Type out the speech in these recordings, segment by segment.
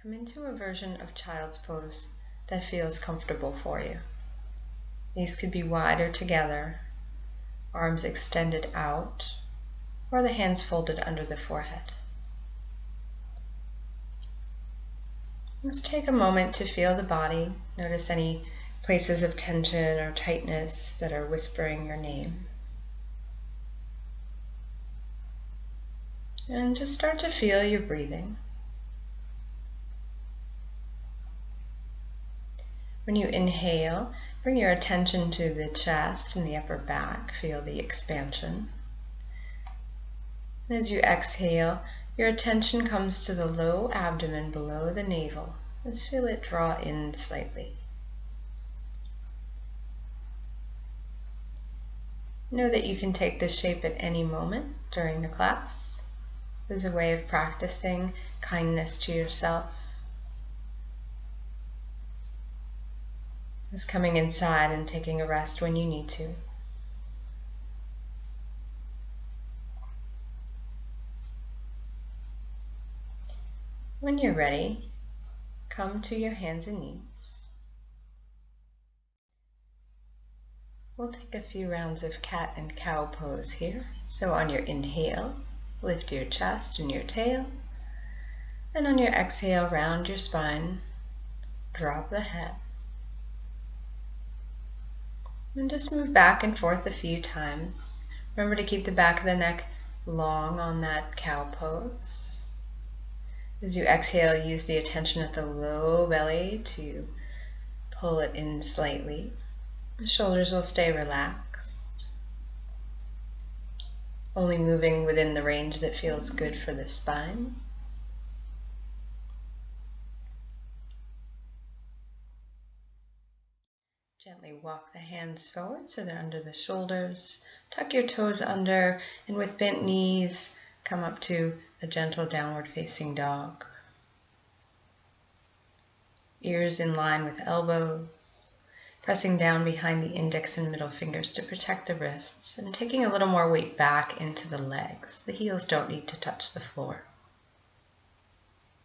Come into a version of child's pose that feels comfortable for you. These could be wider together, arms extended out, or the hands folded under the forehead. Let's take a moment to feel the body. Notice any places of tension or tightness that are whispering your name. And just start to feel your breathing. When you inhale, bring your attention to the chest and the upper back. Feel the expansion. And as you exhale, your attention comes to the low abdomen below the navel. Just feel it draw in slightly. Know that you can take this shape at any moment during the class. As a way of practicing kindness to yourself. As coming inside and taking a rest when you need to. When you're ready, come to your hands and knees. We'll take a few rounds of cat and cow pose here. So on your inhale, lift your chest and your tail. And on your exhale, round your spine, drop the head. And just move back and forth a few times. Remember to keep the back of the neck long on that cow pose. As you exhale, use the attention at the low belly to pull it in slightly. The shoulders will stay relaxed. Only moving within the range that feels good for the spine. Gently walk the hands forward so they're under the shoulders. Tuck your toes under, and with bent knees, come up to a gentle downward facing dog. Ears in line with elbows. Pressing down behind the index and middle fingers to protect the wrists, and taking a little more weight back into the legs. The heels don't need to touch the floor.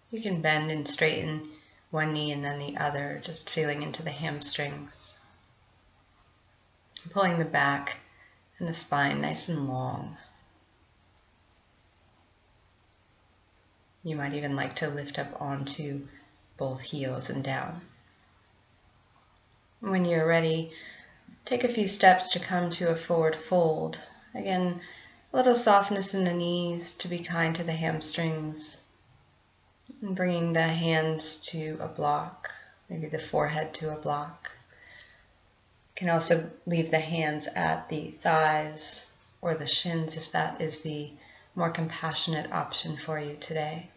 You can bend and straighten one knee and then the other, just feeling into the hamstrings. Pulling the back and the spine nice and long. You might even like to lift up onto both heels and down. When you're ready, take a few steps to come to a forward fold. Again, a little softness in the knees to be kind to the hamstrings. And bringing the hands to a block, maybe the forehead to a block. You can also leave the hands at the thighs or the shins if that is the more compassionate option for you today.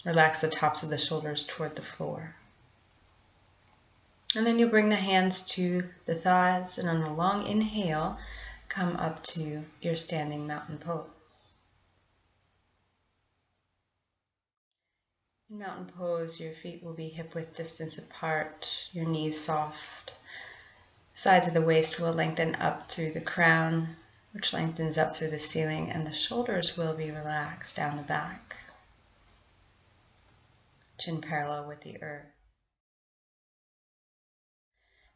Relax the tops of the shoulders toward the floor. And then you bring the hands to the thighs, and on a long inhale, come up to your standing mountain pose. In mountain pose, your feet will be hip-width distance apart, your knees soft. Sides of the waist will lengthen up through the crown, which lengthens up through the ceiling, and the shoulders will be relaxed down the back. Chin parallel with the earth.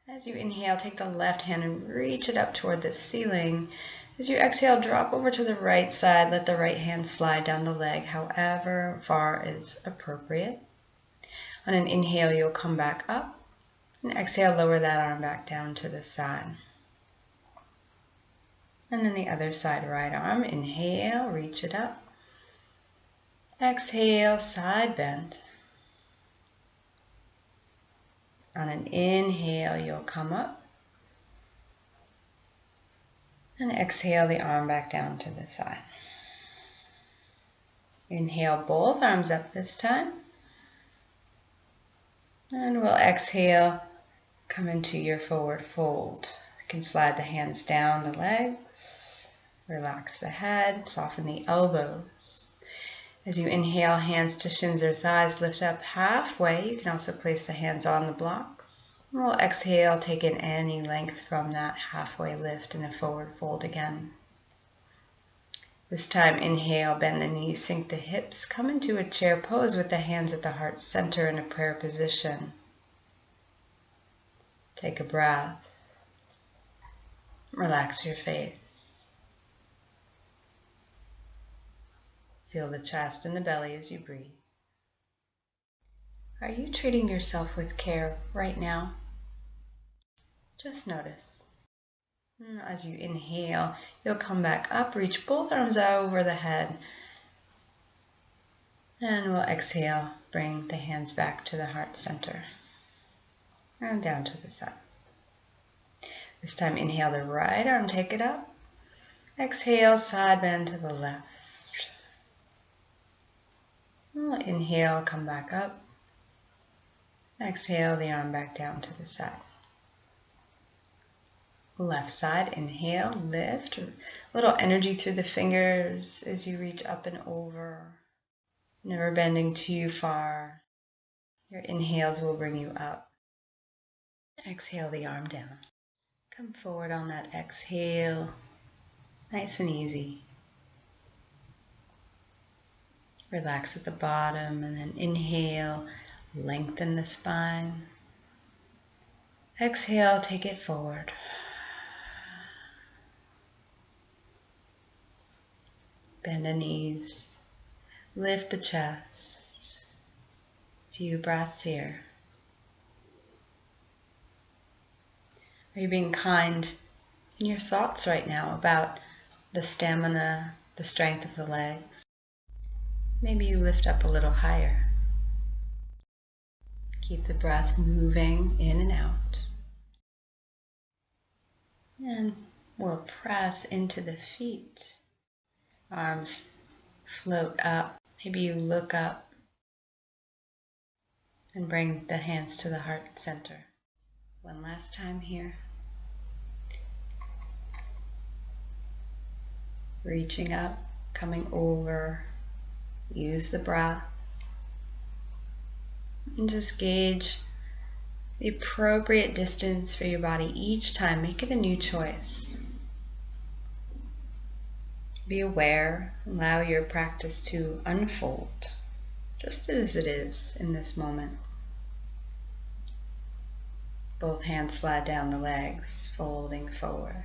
As you inhale, take the left hand and reach it up toward the ceiling. As you exhale, drop over to the right side. Let the right hand slide down the leg, however far is appropriate. On an inhale, you'll come back up. And exhale, lower that arm back down to the side. And then the other side, right arm. Inhale, reach it up. Exhale, side bend. On an inhale, you'll come up. And exhale the arm back down to the side. Inhale, both arms up this time. And we'll exhale, come into your forward fold. You can slide the hands down the legs. Relax the head, soften the elbows. As you inhale, hands to shins or thighs, lift up halfway. You can also place the hands on the blocks. We'll exhale, take in any length from that halfway lift in a forward fold again. This time, inhale, bend the knees, sink the hips, come into a chair pose with the hands at the heart center in a prayer position. Take a breath. Relax your face. Feel the chest and the belly as you breathe. Are you treating yourself with care right now? Just notice. As you inhale, you'll come back up, reach both arms out over the head. And we'll exhale, bring the hands back to the heart center. And down to the sides. This time, inhale the right arm, take it up. Exhale, side bend to the left. We'll inhale, come back up. Exhale, the arm back down to the side. Left side, inhale, lift. A little energy through the fingers as you reach up and over. Never bending too far. Your inhales will bring you up. Exhale the arm down. Come forward on that exhale. Nice and easy. Relax at the bottom and then inhale. Lengthen the spine. Exhale, take it forward. Bend the knees. Lift the chest. Few breaths here. Are you being kind in your thoughts right now about the stamina, the strength of the legs? Maybe you lift up a little higher. Keep the breath moving in and out. And we'll press into the feet. Arms float up. Maybe you look up and bring the hands to the heart center. One last time here. Reaching up, coming over. Use the breath. And just gauge the appropriate distance for your body each time. Make it a new choice. Be aware, allow your practice to unfold just as it is in this moment. Both hands slide down the legs, folding forward.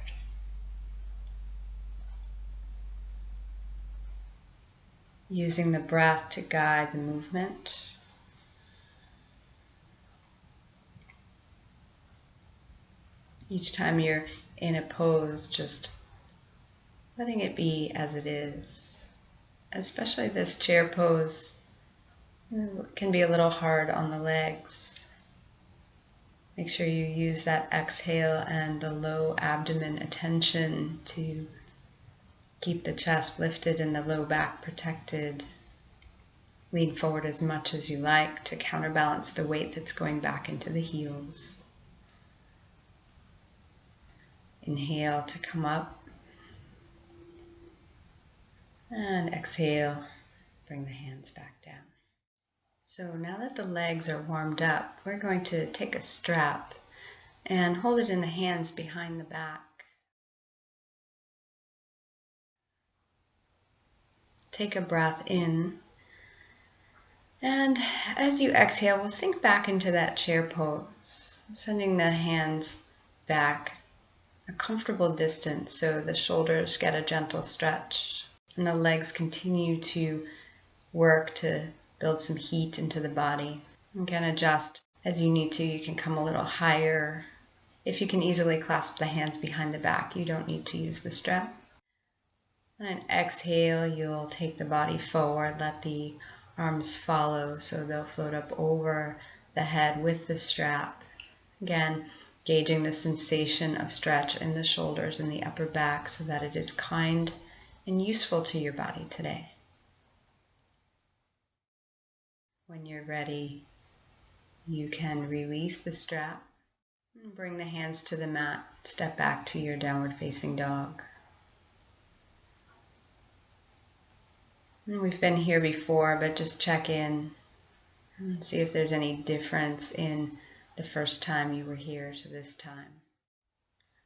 Using the breath to guide the movement. Each time you're in a pose, just letting it be as it is. Especially this chair pose can be a little hard on the legs. Make sure you use that exhale and the low abdomen attention to keep the chest lifted and the low back protected. Lean forward as much as you like to counterbalance the weight that's going back into the heels. Inhale to come up. And exhale, bring the hands back down. So now that the legs are warmed up, we're going to take a strap and hold it in the hands behind the back. Take a breath in. And as you exhale, we'll sink back into that chair pose, sending the hands back a comfortable distance so the shoulders get a gentle stretch. And the legs continue to work to build some heat into the body. You can adjust as you need to. You can come a little higher. If you can easily clasp the hands behind the back, you don't need to use the strap. And exhale, you'll take the body forward. Let the arms follow so they'll float up over the head with the strap. Again, gauging the sensation of stretch in the shoulders and the upper back so that it is kind and useful to your body today. When you're ready, you can release the strap and bring the hands to the mat. Step back to your downward facing dog. And we've been here before, but just check in and see if there's any difference in the first time you were here to this time.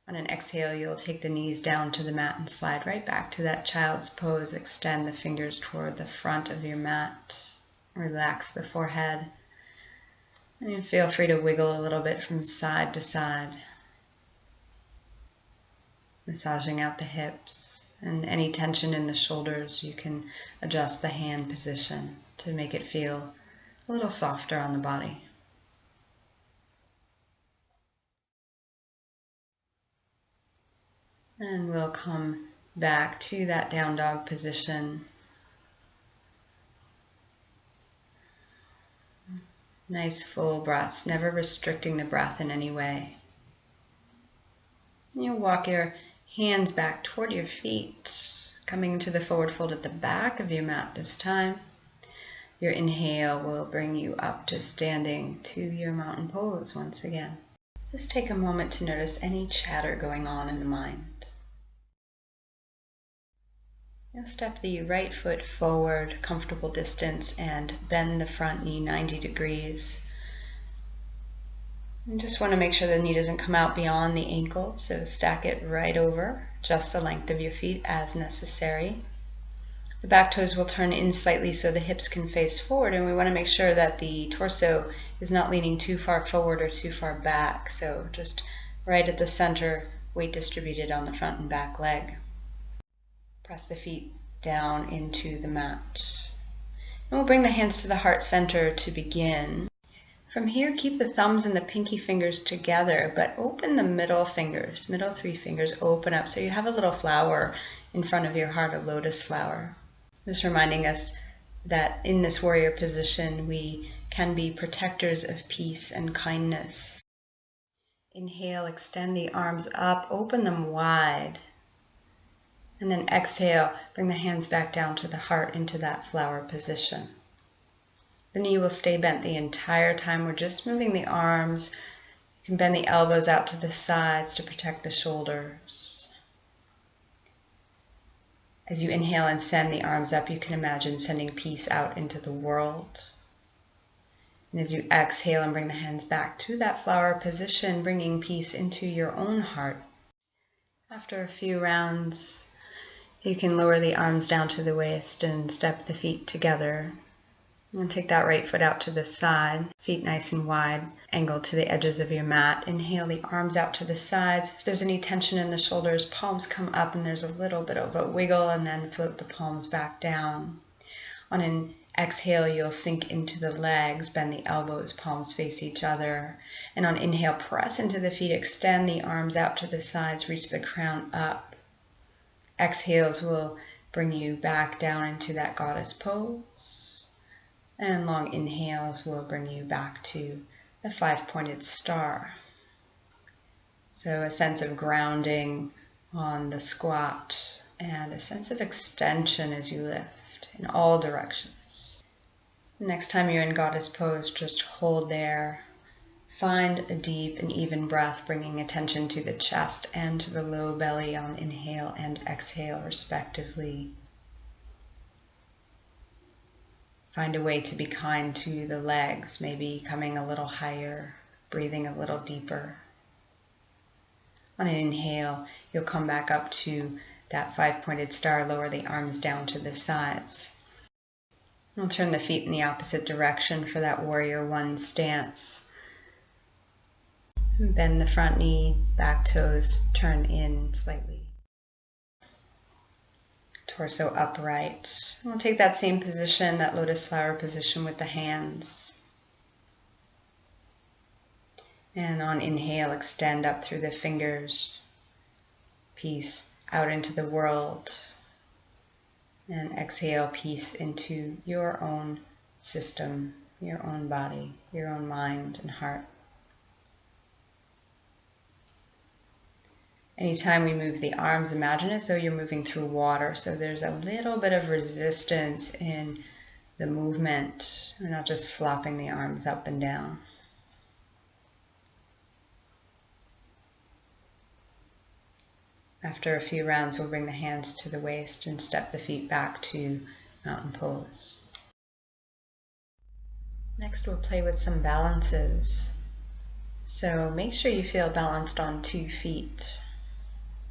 On an exhale, you'll take the knees down to the mat and slide right back to that child's pose. Extend the fingers toward the front of your mat. Relax the forehead. And feel free to wiggle a little bit from side to side. Massaging out the hips. And any tension in the shoulders, you can adjust the hand position to make it feel a little softer on the body. And we'll come back to that down dog position. Nice full breaths, never restricting the breath in any way. You'll walk your hands back toward your feet, coming to the forward fold at the back of your mat this time. Your inhale will bring you up to standing to your mountain pose once again. Just take a moment to notice any chatter going on in the mind. You'll step the right foot forward, comfortable distance, and bend the front knee 90 degrees. You just want to make sure the knee doesn't come out beyond the ankle, so stack it right over, just the length of your feet as necessary. The back toes will turn in slightly so the hips can face forward, and we want to make sure that the torso is not leaning too far forward or too far back, so just right at the center, weight distributed on the front and back leg. Press the feet down into the mat. And we'll bring the hands to the heart center to begin. From here, keep the thumbs and the pinky fingers together, but open the middle fingers, middle three fingers open up so you have a little flower in front of your heart, a lotus flower. Just reminding us that in this warrior position, we can be protectors of peace and kindness. Inhale, extend the arms up, open them wide. And then exhale, bring the hands back down to the heart into that flower position. The knee will stay bent the entire time. We're just moving the arms. You can bend the elbows out to the sides to protect the shoulders. As you inhale and send the arms up, you can imagine sending peace out into the world. And as you exhale and bring the hands back to that flower position, bringing peace into your own heart. After a few rounds, you can lower the arms down to the waist and step the feet together. And take that right foot out to the side, feet nice and wide, angle to the edges of your mat. Inhale the arms out to the sides. If there's any tension in the shoulders, palms come up and there's a little bit of a wiggle, and then float the palms back down. On an exhale, you'll sink into the legs, bend the elbows, palms face each other. And on inhale, press into the feet, extend the arms out to the sides, reach the crown up. Exhales will bring you back down into that goddess pose. And long inhales will bring you back to the five-pointed star. So a sense of grounding on the squat and a sense of extension as you lift in all directions. Next time you're in goddess pose, just hold there. Find a deep and even breath, bringing attention to the chest and to the low belly on inhale and exhale respectively. Find a way to be kind to the legs, maybe coming a little higher, breathing a little deeper. On an inhale, you'll come back up to that five-pointed star, lower the arms down to the sides. We'll turn the feet in the opposite direction for that warrior one stance. Bend the front knee, back toes turn in slightly. Torso upright. We'll take that same position, that lotus flower position with the hands. And on inhale, extend up through the fingers. Peace out into the world. And exhale, peace into your own system, your own body, your own mind and heart. Anytime we move the arms, imagine as though you're moving through water. So there's a little bit of resistance in the movement. We're not just flopping the arms up and down. After a few rounds, we'll bring the hands to the waist and step the feet back to mountain pose. Next, we'll play with some balances. So make sure you feel balanced on 2 feet.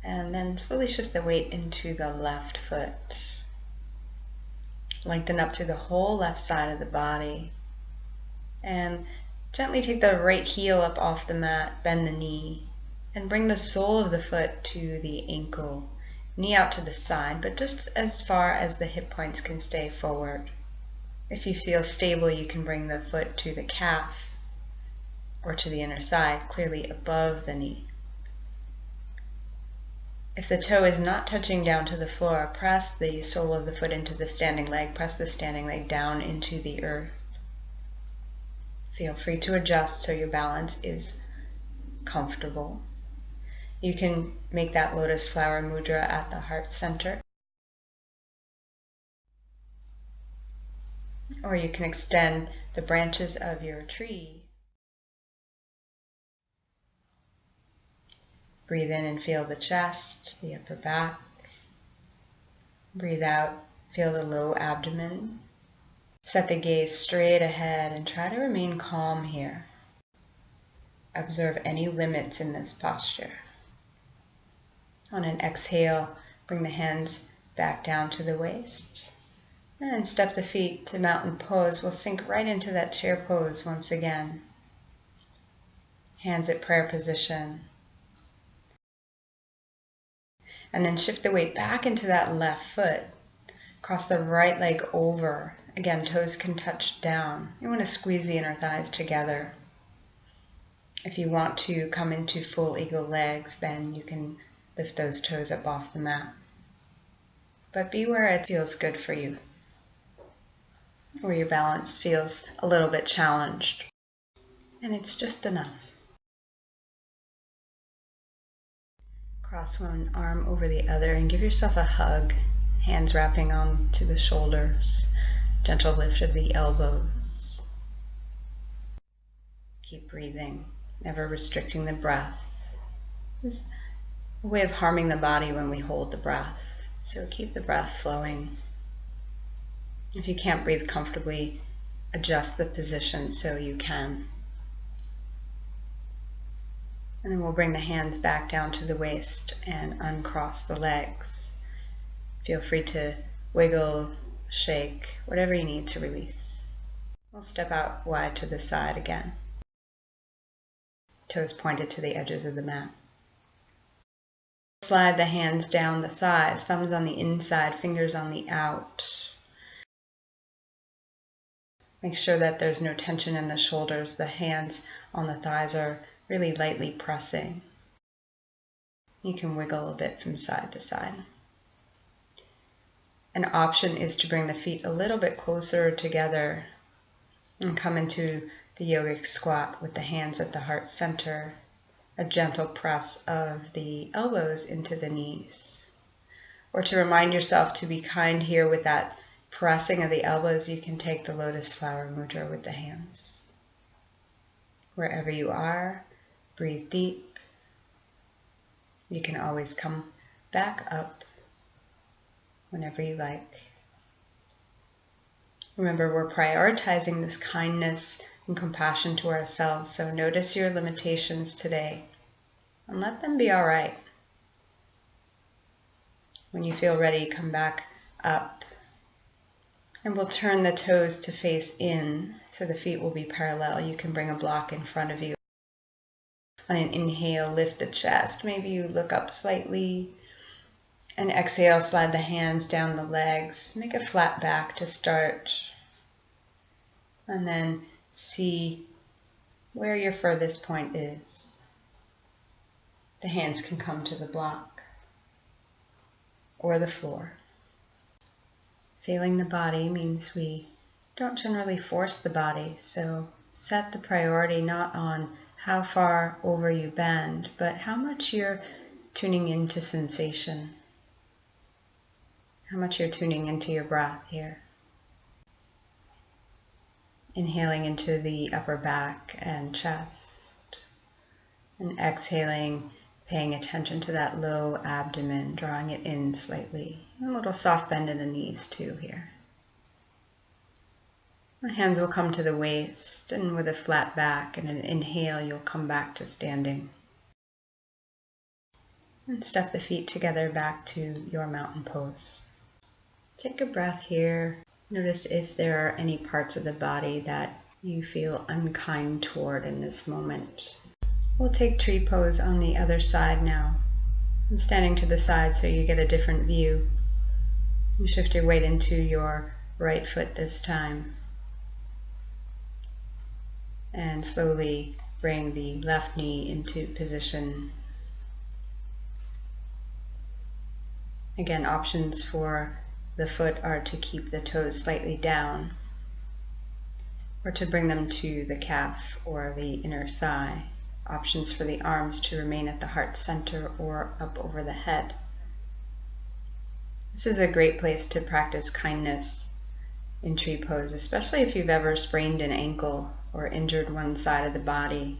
And then slowly shift the weight into the left foot. Lengthen up through the whole left side of the body. And gently take the right heel up off the mat, bend the knee, and bring the sole of the foot to the ankle. Knee out to the side, but just as far as the hip points can stay forward. If you feel stable, you can bring the foot to the calf or to the inner thigh, clearly above the knee. If the toe is not touching down to the floor, press the sole of the foot into the standing leg. Press the standing leg down into the earth. Feel free to adjust so your balance is comfortable. You can make that lotus flower mudra at the heart center. Or you can extend the branches of your tree. Breathe in and feel the chest, the upper back. Breathe out, feel the low abdomen. Set the gaze straight ahead and try to remain calm here. Observe any limits in this posture. On an exhale, bring the hands back down to the waist. And step the feet to mountain pose. We'll sink right into that chair pose once again. Hands at prayer position. And then shift the weight back into that left foot. Cross the right leg over. Again, toes can touch down. You want to squeeze the inner thighs together. If you want to come into full eagle legs, then you can lift those toes up off the mat. But be where it feels good for you, where your balance feels a little bit challenged. And it's just enough. Cross one arm over the other and give yourself a hug, hands wrapping onto the shoulders, gentle lift of the elbows. Keep breathing, never restricting the breath. It's a way of harming the body when we hold the breath, so keep the breath flowing. If you can't breathe comfortably, adjust the position so you can. And then we'll bring the hands back down to the waist and uncross the legs. Feel free to wiggle, shake, whatever you need to release. We'll step out wide to the side again. Toes pointed to the edges of the mat. Slide the hands down the thighs, thumbs on the inside, fingers on the out. Make sure that there's no tension in the shoulders. The hands on the thighs are really lightly pressing. You can wiggle a bit from side to side. An option is to bring the feet a little bit closer together and come into the yogic squat with the hands at the heart center, a gentle press of the elbows into the knees. Or to remind yourself to be kind here with that pressing of the elbows, you can take the lotus flower mudra with the hands. Wherever you are, breathe deep. You can always come back up whenever you like. Remember, we're prioritizing this kindness and compassion to ourselves, so notice your limitations today and let them be all right. When you feel ready, come back up. And we'll turn the toes to face in, so the feet will be parallel. You can bring a block in front of you. On an inhale, lift the chest. Maybe you look up slightly. And exhale, slide the hands down the legs. Make a flat back to start. And then see where your furthest point is. The hands can come to the block or the floor. Feeling the body means we don't generally force the body, so set the priority not on how far over you bend, but how much you're tuning into sensation, how much you're tuning into your breath here. Inhaling into the upper back and chest, and exhaling, paying attention to that low abdomen, drawing it in slightly. A little soft bend in the knees too here. The hands will come to the waist, and with a flat back and an inhale, you'll come back to standing. And step the feet together back to your mountain pose. Take a breath here. Notice if there are any parts of the body that you feel unkind toward in this moment. We'll take tree pose on the other side now. I'm standing to the side so you get a different view. You shift your weight into your right foot this time. And slowly bring the left knee into position. Again, options for the foot are to keep the toes slightly down or to bring them to the calf or the inner thigh. Options for the arms to remain at the heart center or up over the head. This is a great place to practice kindness in tree pose, especially if you've ever sprained an ankle or injured one side of the body.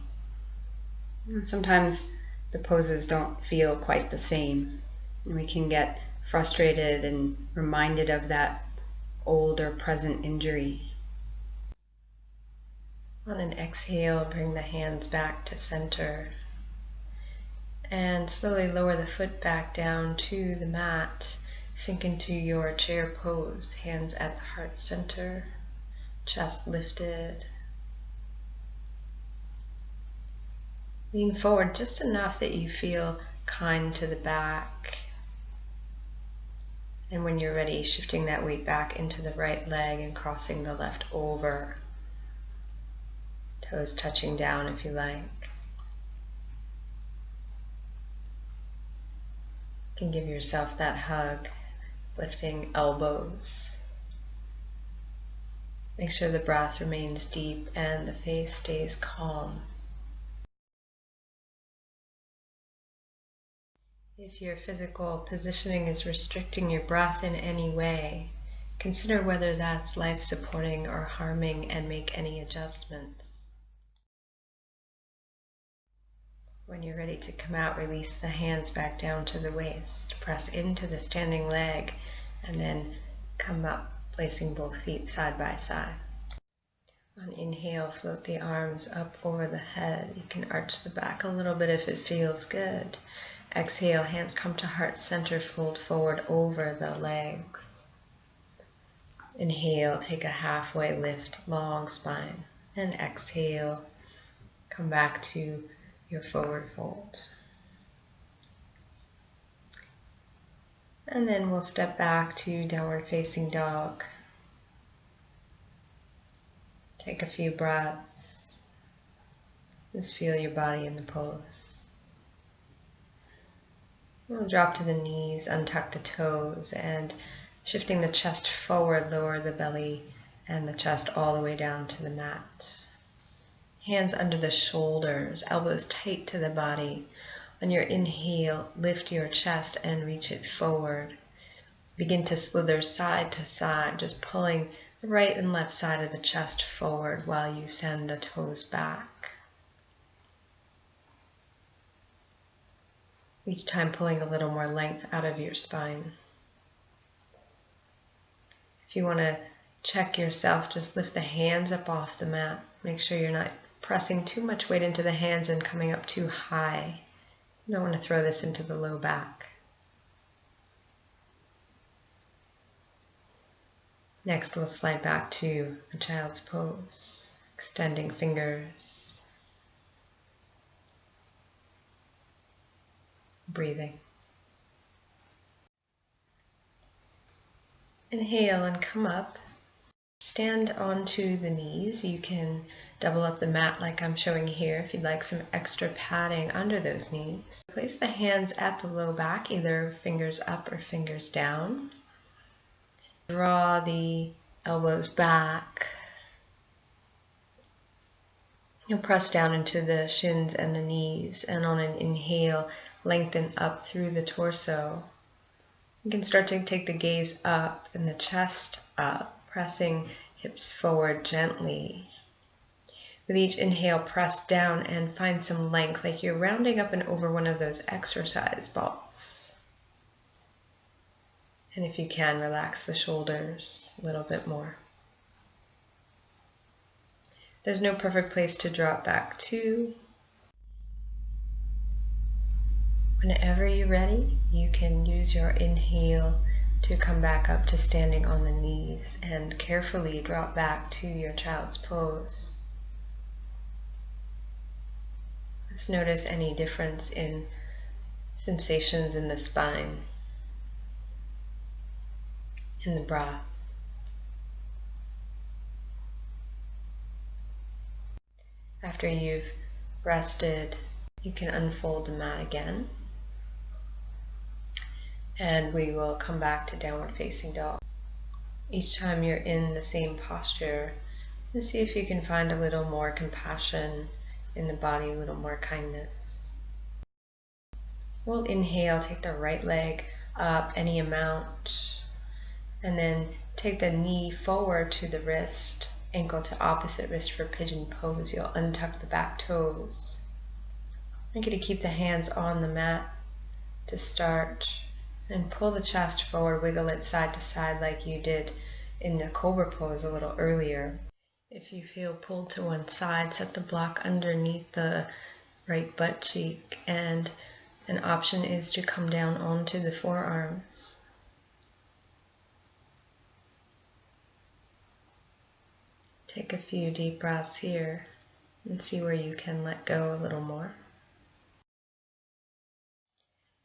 Sometimes the poses don't feel quite the same, and we can get frustrated and reminded of that old or present injury. On an exhale, bring the hands back to center and slowly lower the foot back down to the mat. Sink into your chair pose, hands at the heart center, chest lifted. Lean forward just enough that you feel kind to the back. And when you're ready, shifting that weight back into the right leg and crossing the left over. Toes touching down if you like. You can give yourself that hug, lifting elbows. Make sure the breath remains deep and the face stays calm. If your physical positioning is restricting your breath in any way, consider whether that's life-supporting or harming and make any adjustments. When you're ready to come out, release the hands back down to the waist. Press into the standing leg and then come up, placing both feet side by side. On inhale, float the arms up over the head. You can arch the back a little bit if it feels good. Exhale, hands come to heart center, fold forward over the legs. Inhale, take a halfway lift, long spine. And exhale, come back to your forward fold. And then we'll step back to downward facing dog. Take a few breaths. Just feel your body in the pose. We'll drop to the knees, untuck the toes, and shifting the chest forward, lower the belly and the chest all the way down to the mat. Hands under the shoulders, elbows tight to the body. On your inhale, lift your chest and reach it forward. Begin to slither side to side, just pulling the right and left side of the chest forward while you send the toes back. Each time pulling a little more length out of your spine. If you want to check yourself, just lift the hands up off the mat. Make sure you're not pressing too much weight into the hands and coming up too high. You don't want to throw this into the low back. Next, we'll slide back to a child's pose, extending fingers. Breathing. Inhale and come up. Stand onto the knees. You can double up the mat like I'm showing here if you'd like some extra padding under those knees. Place the hands at the low back, either fingers up or fingers down. Draw the elbows back. You'll press down into the shins and the knees, and on an inhale, lengthen up through the torso. You can start to take the gaze up and the chest up, pressing hips forward gently. With each inhale, press down and find some length, like you're rounding up and over one of those exercise balls. And if you can, relax the shoulders a little bit more. There's no perfect place to drop back to. Whenever you're ready, you can use your inhale to come back up to standing on the knees and carefully drop back to your child's pose. Let's notice any difference in sensations in the spine, in the breath. After you've rested, you can unfold the mat again, and we will come back to downward facing dog. Each time you're in the same posture, and see if you can find a little more compassion in the body, a little more kindness. We'll inhale, take the right leg up any amount, and then take the knee forward to the wrist, ankle to opposite wrist for pigeon pose. You'll untuck the back toes. I'm going to keep the hands on the mat to start, and pull the chest forward, wiggle it side to side like you did in the cobra pose a little earlier. If you feel pulled to one side, set the block underneath the right butt cheek, and an option is to come down onto the forearms. Take a few deep breaths here and see where you can let go a little more.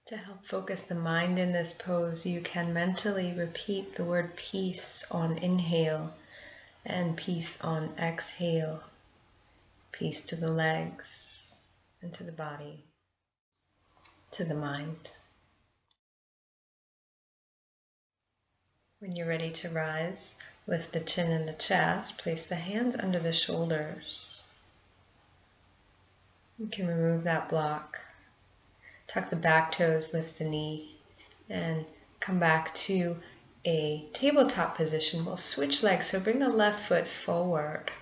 To help focus the mind in this pose, you can mentally repeat the word peace on inhale and peace on exhale. Peace to the legs and to the body, to the mind. When you're ready to rise, lift the chin and the chest, place the hands under the shoulders. You can remove that block. Tuck the back toes, lift the knee, and come back to a tabletop position. We'll switch legs, so bring the left foot forward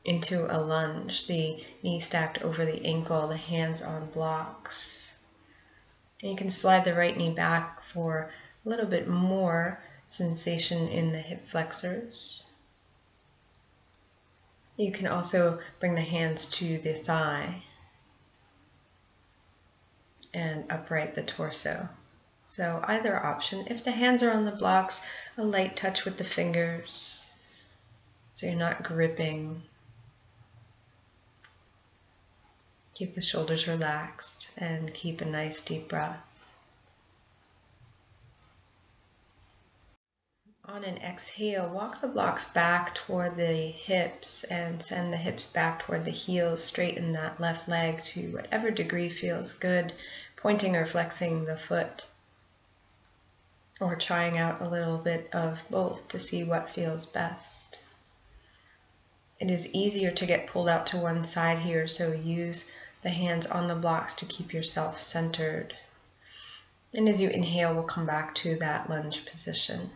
into a lunge, the knee stacked over the ankle, the hands on blocks. And you can slide the right knee back for a little bit more sensation in the hip flexors. You can also bring the hands to the thigh and upright the torso. So either option. If the hands are on the blocks, a light touch with the fingers so you're not gripping. Keep the shoulders relaxed and keep a nice deep breath. On an exhale, walk the blocks back toward the hips and send the hips back toward the heels. Straighten that left leg to whatever degree feels good, pointing or flexing the foot, or trying out a little bit of both to see what feels best. It is easier to get pulled out to one side here, so use the hands on the blocks to keep yourself centered. And as you inhale, we'll come back to that lunge position.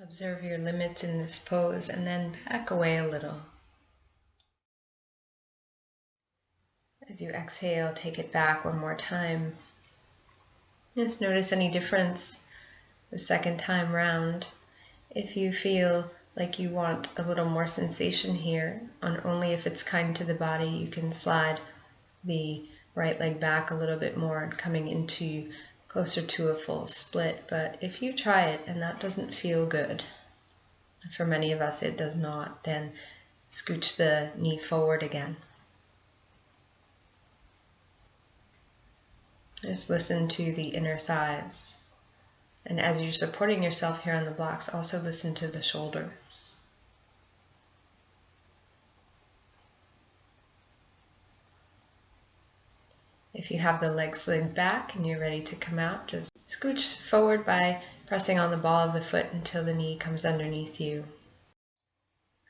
Observe your limits in this pose and then back away a little. As you exhale, take it back one more time. Just notice any difference the second time round. If you feel like you want a little more sensation here, on only if it's kind to the body, you can slide the right leg back a little bit more and coming into closer to a full split. But if you try it and that doesn't feel good, for many of us it does not, then scooch the knee forward again. Just listen to the inner thighs. And as you're supporting yourself here on the blocks, also listen to the shoulders. If you have the legs slid back and you're ready to come out, just scooch forward by pressing on the ball of the foot until the knee comes underneath you.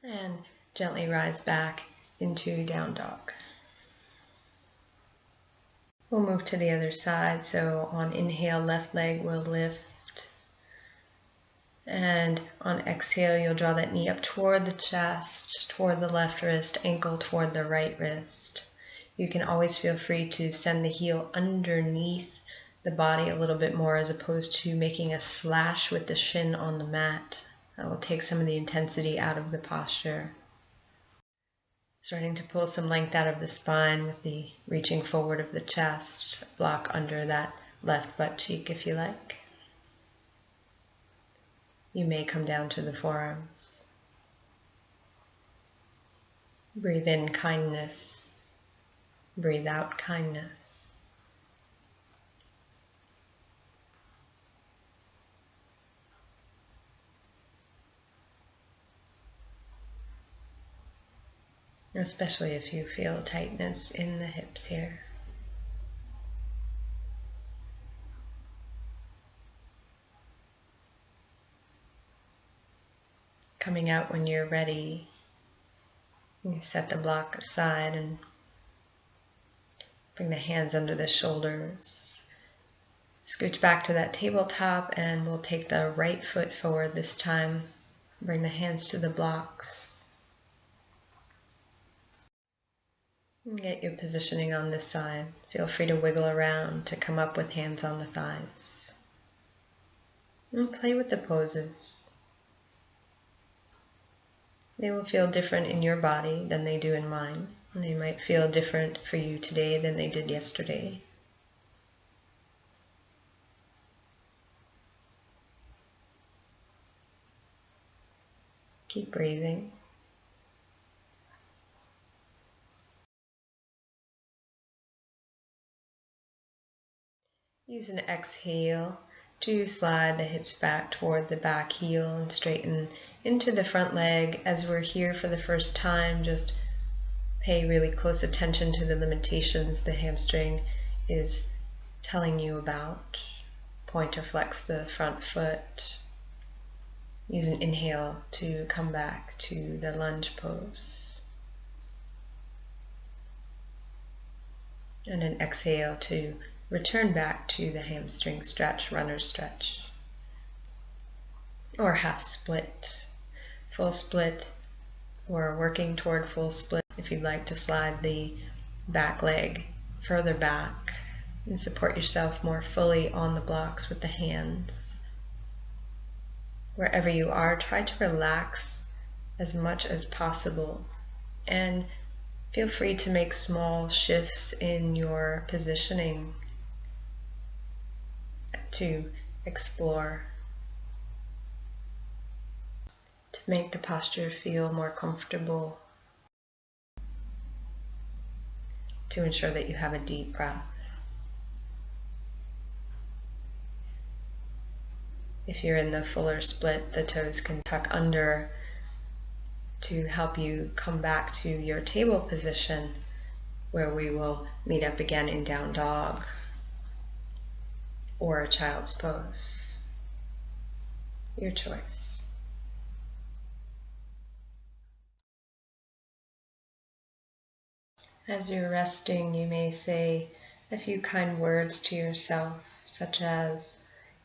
And gently rise back into down dog. We'll move to the other side. So on inhale, left leg will lift. And on exhale, you'll draw that knee up toward the chest, toward the left wrist, ankle toward the right wrist. You can always feel free to send the heel underneath the body a little bit more, as opposed to making a slash with the shin on the mat. That will take some of the intensity out of the posture. Starting to pull some length out of the spine with the reaching forward of the chest, block under that left butt cheek if you like. You may come down to the forearms. Breathe in kindness. Breathe out kindness. Especially if you feel tightness in the hips here. Coming out when you're ready, you set the block aside and bring the hands under the shoulders. Scooch back to that tabletop and we'll take the right foot forward this time. Bring the hands to the blocks. And get your positioning on this side. Feel free to wiggle around to come up with hands on the thighs. And play with the poses. They will feel different in your body than they do in mine. And they might feel different for you today than they did yesterday. Keep breathing. Use an exhale to slide the hips back toward the back heel and straighten into the front leg. As we're here for the first time, just pay really close attention to the limitations the hamstring is telling you about. Point or flex the front foot. Use an inhale to come back to the lunge pose. And an exhale to return back to the hamstring stretch, runner stretch. Or half split, full split, or working toward full split if you'd like to slide the back leg further back and support yourself more fully on the blocks with the hands. Wherever you are, try to relax as much as possible and feel free to make small shifts in your positioning to explore, to make the posture feel more comfortable, to ensure that you have a deep breath. If you're in the fuller split, the toes can tuck under to help you come back to your table position, where we will meet up again in down dog or a child's pose. Your choice. As you're resting, you may say a few kind words to yourself, such as,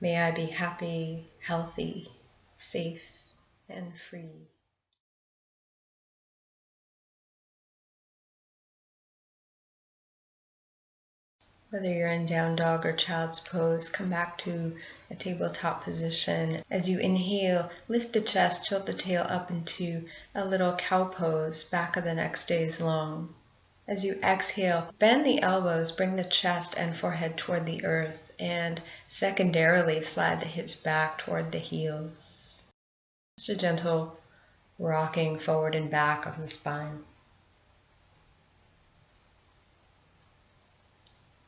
"May I be happy, healthy, safe, and free." Whether you're in down dog or child's pose, come back to a tabletop position. As you inhale, lift the chest, tilt the tail up into a little cow pose, back of the neck stays long. As you exhale, bend the elbows, bring the chest and forehead toward the earth, and secondarily slide the hips back toward the heels. Just a gentle rocking forward and back of the spine.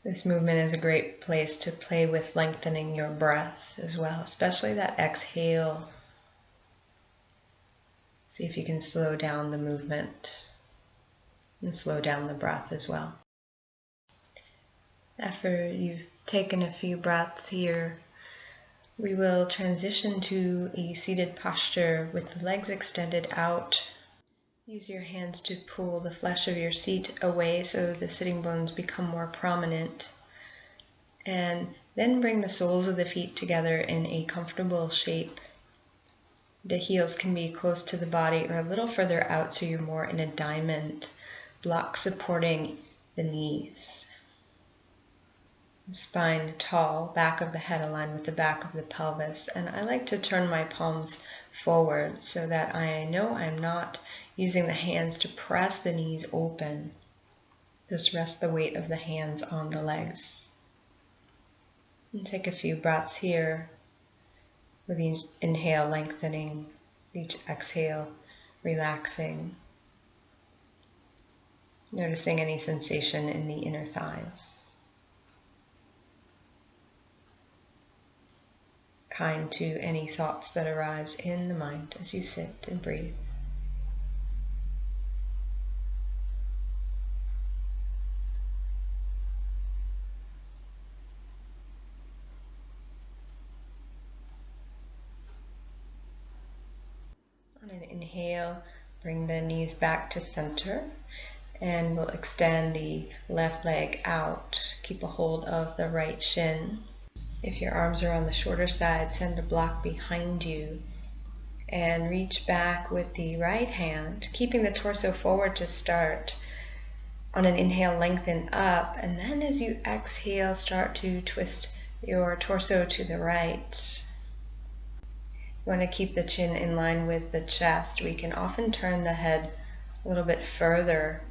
This movement is a great place to play with lengthening your breath as well, especially that exhale. See if you can slow down the movement and slow down the breath as well. After you've taken a few breaths here, we will transition to a seated posture with the legs extended out. Use your hands to pull the flesh of your seat away so the sitting bones become more prominent. And then bring the soles of the feet together in a comfortable shape. The heels can be close to the body or a little further out so you're more in a diamond, block supporting the knees. Spine tall, back of the head aligned with the back of the pelvis. And I like to turn my palms forward so that I know I'm not using the hands to press the knees open. Just rest the weight of the hands on the legs. And take a few breaths here with each inhale lengthening, each exhale relaxing. Noticing any sensation in the inner thighs. Kind to any thoughts that arise in the mind as you sit and breathe. On an inhale, bring the knees back to center, and we'll extend the left leg out. Keep a hold of the right shin. If your arms are on the shorter side, send a block behind you and reach back with the right hand, keeping the torso forward to start. On an inhale, lengthen up, and then as you exhale, start to twist your torso to the right. You want to keep the chin in line with the chest. We can often turn the head a little bit further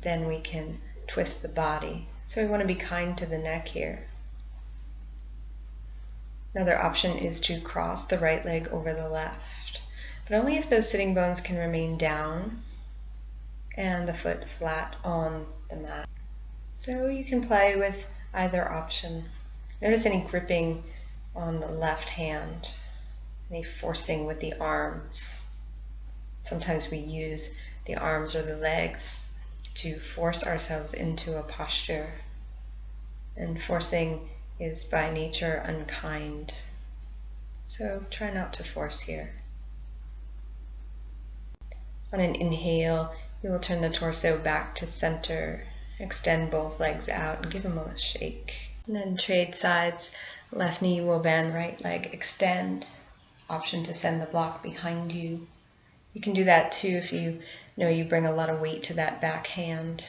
than we can twist the body. So we want to be kind to the neck here. Another option is to cross the right leg over the left, but only if those sitting bones can remain down and the foot flat on the mat. So you can play with either option. Notice any gripping on the left hand, any forcing with the arms. Sometimes we use the arms or the legs to force ourselves into a posture, and forcing is by nature unkind. So try not to force here. On an inhale, you will turn the torso back to center, extend both legs out and give them a shake. And then trade sides. Left knee will bend, right leg extend. Option to send the block behind you. You can do that too if you know you bring a lot of weight to that back hand.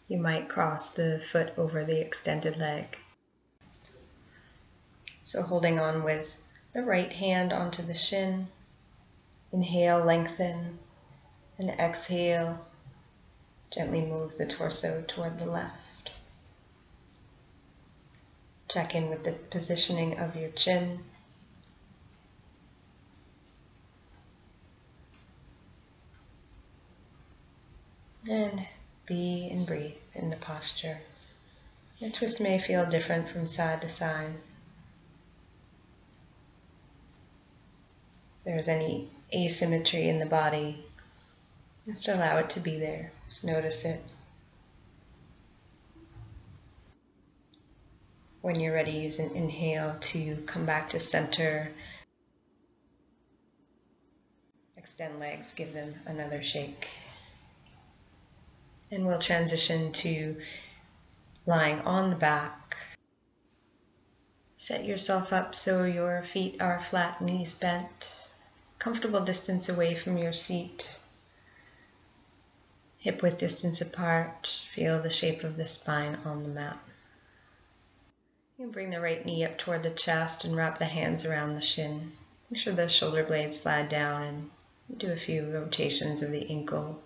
You might cross the foot over the extended leg. So holding on with the right hand onto the shin. Inhale, lengthen, and exhale. Gently move the torso toward the left. Check in with the positioning of your chin. And be and breathe in the posture. The twist may feel different from side to side. If there's any asymmetry in the body, just allow it to be there. Just notice it. When you're ready, use an inhale to come back to center. Extend legs, give them another shake. And we'll transition to lying on the back. Set yourself up so your feet are flat, knees bent. Comfortable distance away from your seat. Hip width distance apart. Feel the shape of the spine on the mat. You can bring the right knee up toward the chest and wrap the hands around the shin. Make sure the shoulder blades slide down and do a few rotations of the ankle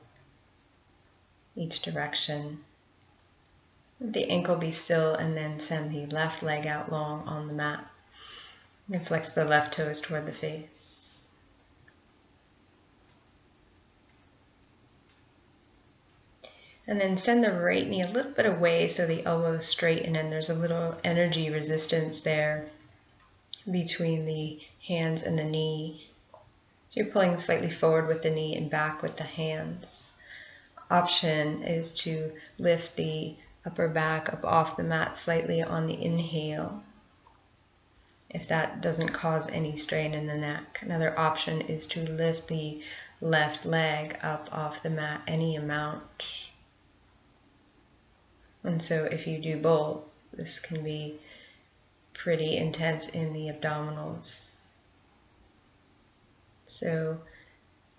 each direction. Let the ankle be still and then send the left leg out long on the mat. You can flex the left toes toward the face. And then send the right knee a little bit away so the elbows straighten and there's a little energy resistance there between the hands and the knee. So you're pulling slightly forward with the knee and back with the hands. Option is to lift the upper back up off the mat slightly on the inhale, if that doesn't cause any strain in the neck. Another option is to lift the left leg up off the mat any amount. And so if you do both, this can be pretty intense in the abdominals. So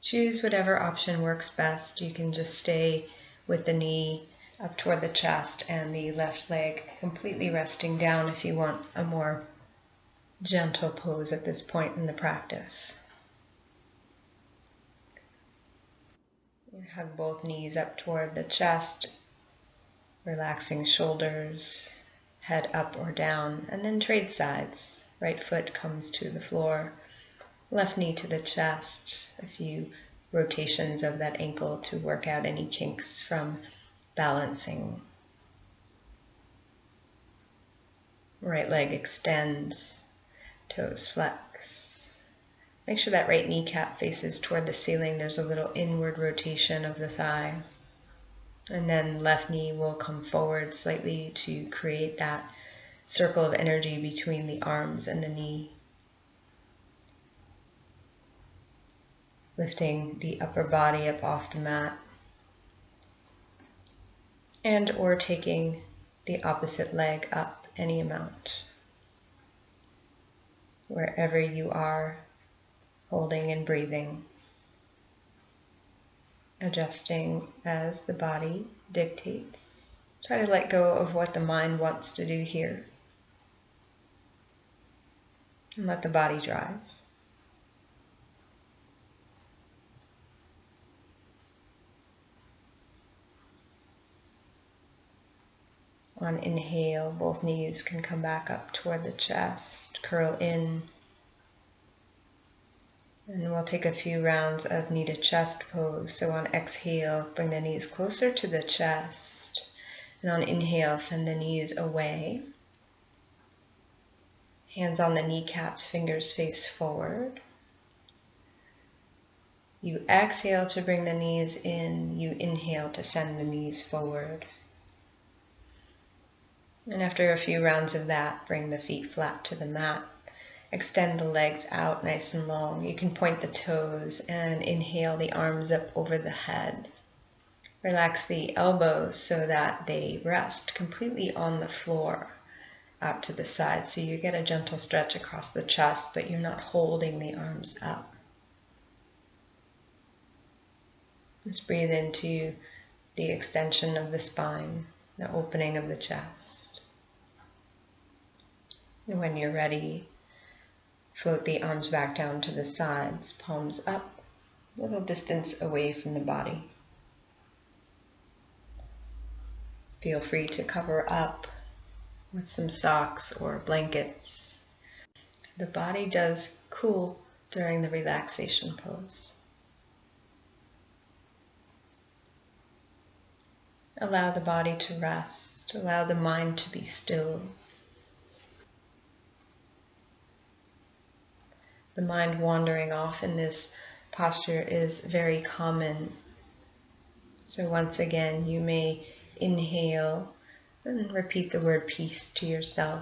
choose whatever option works best. You can just stay with the knee up toward the chest, and the left leg completely resting down if you want a more gentle pose at this point in the practice. You hug both knees up toward the chest, relaxing shoulders, head up or down, and then trade sides. Right foot comes to the floor, left knee to the chest, a few rotations of that ankle to work out any kinks from balancing. Right leg extends, toes flex. Make sure that right kneecap faces toward the ceiling. There's a little inward rotation of the thigh. And then left knee will come forward slightly to create that circle of energy between the arms and the knee. Lifting the upper body up off the mat. And or taking the opposite leg up any amount. Wherever you are, holding and breathing. Adjusting as the body dictates. Try to let go of what the mind wants to do here. And let the body drive. On inhale, both knees can come back up toward the chest, curl in. And we'll take a few rounds of knee to chest pose. So on exhale, bring the knees closer to the chest. And on inhale, send the knees away. Hands on the kneecaps, fingers face forward. You exhale to bring the knees in. You inhale to send the knees forward. And after a few rounds of that, bring the feet flat to the mat. Extend the legs out nice and long. You can point the toes and inhale the arms up over the head. Relax the elbows so that they rest completely on the floor out to the side. So you get a gentle stretch across the chest, but you're not holding the arms up. Just breathe into the extension of the spine, the opening of the chest. And when you're ready, float the arms back down to the sides, palms up, a little distance away from the body. Feel free to cover up with some socks or blankets. The body does cool during the relaxation pose. Allow the body to rest. Allow the mind to be still. The mind wandering off in this posture is very common. So once again, you may inhale and repeat the word peace to yourself.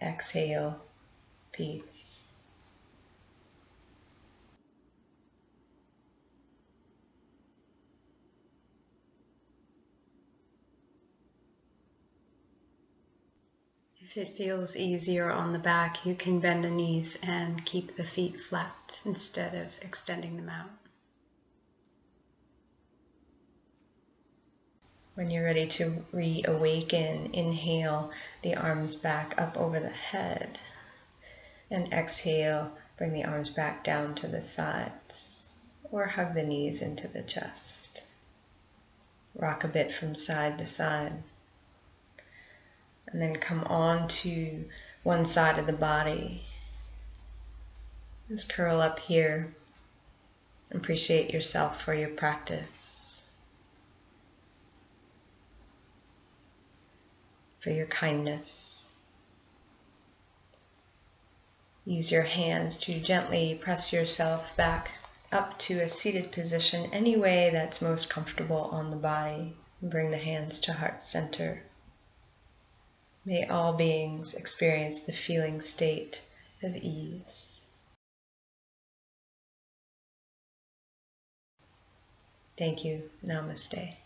Exhale, peace. If it feels easier on the back, you can bend the knees and keep the feet flat instead of extending them out. When you're ready to reawaken, inhale the arms back up over the head. And exhale, bring the arms back down to the sides. Or hug the knees into the chest. Rock a bit from side to side. And then come on to one side of the body. Just curl up here. Appreciate yourself for your practice. For your kindness. Use your hands to gently press yourself back up to a seated position any way that's most comfortable on the body. Bring the hands to heart center. May all beings experience the feeling state of ease. Thank you. Namaste.